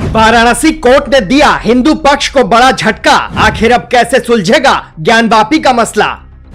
Varanasi court ने दिया हिंदू पक्ष को बड़ा झटका। आखिर अब कैसे सुलझेगा ज्ञानवापी का मसला।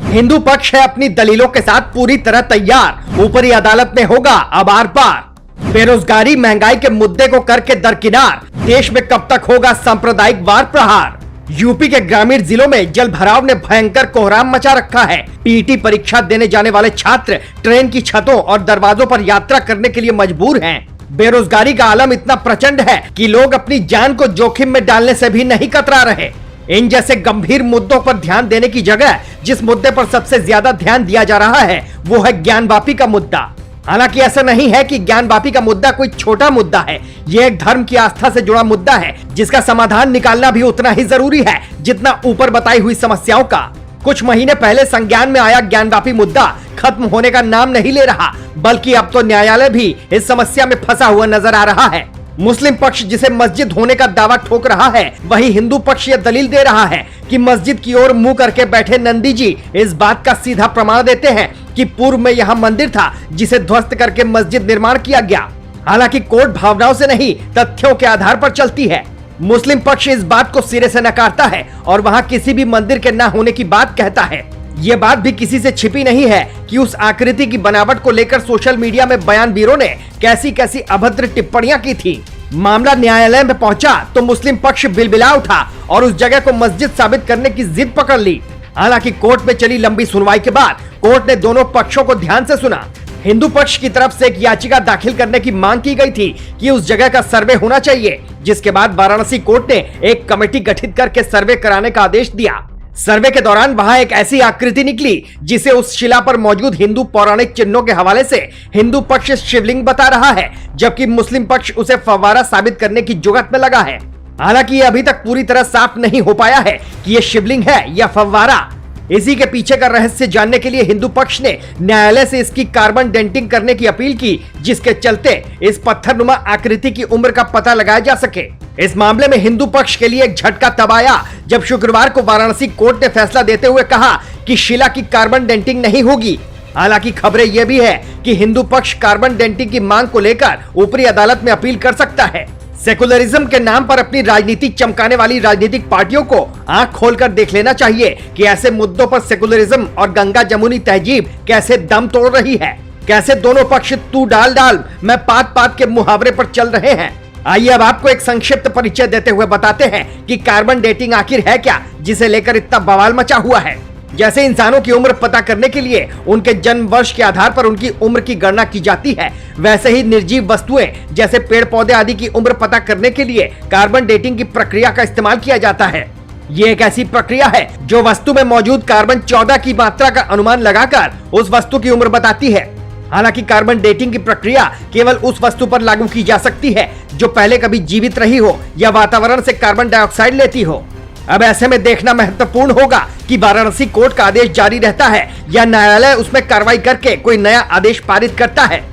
हिंदू पक्ष है अपनी दलीलों के साथ पूरी तरह तैयार। ऊपरी अदालत में होगा अब आर पार। बेरोजगारी महंगाई के मुद्दे को करके दरकिनार। देश में कब तक होगा सांप्रदायिक वार प्रहार। यूपी के ग्रामीण जिलों में जल भराव ने भयंकर कोहराम मचा रखा है। पीटी परीक्षा देने जाने वाले छात्र ट्रेन की छतों और दरवाजों पर यात्रा करने के लिए मजबूर हैं। बेरोजगारी का आलम इतना प्रचंड है कि लोग अपनी जान को जोखिम में डालने से भी नहीं कतरा रहे। इन जैसे गंभीर मुद्दों पर ध्यान देने की जगह जिस मुद्दे पर सबसे ज्यादा ध्यान दिया जा रहा है वो है ज्ञानवापी का मुद्दा। हालांकि ऐसा नहीं है कि ज्ञानवापी का मुद्दा कोई छोटा मुद्दा है। ये एक धर्म की आस्था से जुड़ा मुद्दा है जिसका समाधान निकालना भी उतना ही जरूरी है जितना ऊपर बताई हुई समस्याओं का। कुछ महीने पहले संज्ञान में आया ज्ञानवापी मुद्दा खत्म होने का नाम नहीं ले रहा, बल्कि अब तो न्यायालय भी इस समस्या में फंसा हुआ नजर आ रहा है। मुस्लिम पक्ष जिसे मस्जिद होने का दावा ठोक रहा है, वही हिंदू पक्ष ये दलील दे रहा है कि मस्जिद की ओर मुंह करके बैठे नंदी जी इस बात का सीधा प्रमाण देते हैं कि पूर्व में यहाँ मंदिर था जिसे ध्वस्त करके मस्जिद निर्माण किया गया। हालांकि कोर्ट भावनाओं से नहीं तथ्यों के आधार पर चलती है। मुस्लिम पक्ष इस बात को सिरे से नकारता है और वहाँ किसी भी मंदिर के न होने की बात कहता है। ये बात भी किसी से छिपी नहीं है कि उस आकृति की बनावट को लेकर सोशल मीडिया में बयानवीरों ने कैसी कैसी अभद्र टिप्पणियां की थी। मामला न्यायालय में पहुंचा तो मुस्लिम पक्ष बिलबिला उठा और उस जगह को मस्जिद साबित करने की जिद पकड़ ली। हालांकि कोर्ट में चली लंबी सुनवाई के बाद कोर्ट ने दोनों पक्षों को ध्यान से सुना। हिंदू पक्ष की तरफ से एक याचिका दाखिल करने की मांग की गई थी कि उस जगह का सर्वे होना चाहिए, जिसके बाद वाराणसी कोर्ट ने एक कमेटी गठित करके सर्वे कराने का आदेश दिया। सर्वे के दौरान वहां एक ऐसी आकृति निकली जिसे उस शिला पर मौजूद हिंदू पौराणिक चिन्हों के हवाले से हिंदू पक्ष शिवलिंग बता रहा है, जबकि मुस्लिम पक्ष उसे फव्वारा साबित करने की जुगत में लगा है। हालांकि ये अभी तक पूरी तरह साफ नहीं हो पाया है कि ये शिवलिंग है या फव्वारा। इसी के पीछे का रहस्य जानने के लिए हिंदू पक्ष ने न्यायालय से इसकी कार्बन डेंटिंग करने की अपील की, जिसके चलते इस पत्थरनुमा आकृति की उम्र का पता लगाया जा सके। इस मामले में हिंदू पक्ष के लिए एक झटका तब आया जब शुक्रवार को वाराणसी कोर्ट ने फैसला देते हुए कहा कि शिला की कार्बन डेंटिंग नहीं होगी। हालांकि खबरें यह भी है कि हिंदू पक्ष कार्बन डेंटिंग की मांग को लेकर ऊपरी अदालत में अपील कर सकता है। सेकुलरिज्म के नाम पर अपनी राजनीति चमकाने वाली राजनीतिक पार्टियों को आंख खोलकर देख लेना चाहिए कि ऐसे मुद्दों पर सेकुलरिज्म और गंगा जमुनी तहजीब कैसे दम तोड़ रही है। कैसे दोनों पक्ष तू डाल डाल मैं पात पात के मुहावरे पर चल रहे हैं। आइए अब आपको एक संक्षिप्त परिचय देते हुए बताते हैं कि कार्बन डेटिंग आखिर है क्या, जिसे लेकर इतना बवाल मचा हुआ है। जैसे इंसानों की उम्र पता करने के लिए उनके जन्म वर्ष के आधार पर उनकी उम्र की गणना की जाती है, वैसे ही निर्जीव वस्तुएं जैसे पेड़ पौधे आदि की उम्र पता करने के लिए कार्बन डेटिंग की प्रक्रिया का इस्तेमाल किया जाता है। ये एक ऐसी प्रक्रिया है जो वस्तु में मौजूद कार्बन 14 की मात्रा का अनुमान लगाकर उस वस्तु की उम्र बताती है। हालांकि कार्बन डेटिंग की प्रक्रिया केवल उस वस्तु पर लागू की जा सकती है जो पहले कभी जीवित रही हो या वातावरण से कार्बन डाइऑक्साइड लेती हो। अब ऐसे में देखना महत्वपूर्ण होगा कि वाराणसी कोर्ट का आदेश जारी रहता है या न्यायालय उसमें कार्रवाई करके कोई नया आदेश पारित करता है।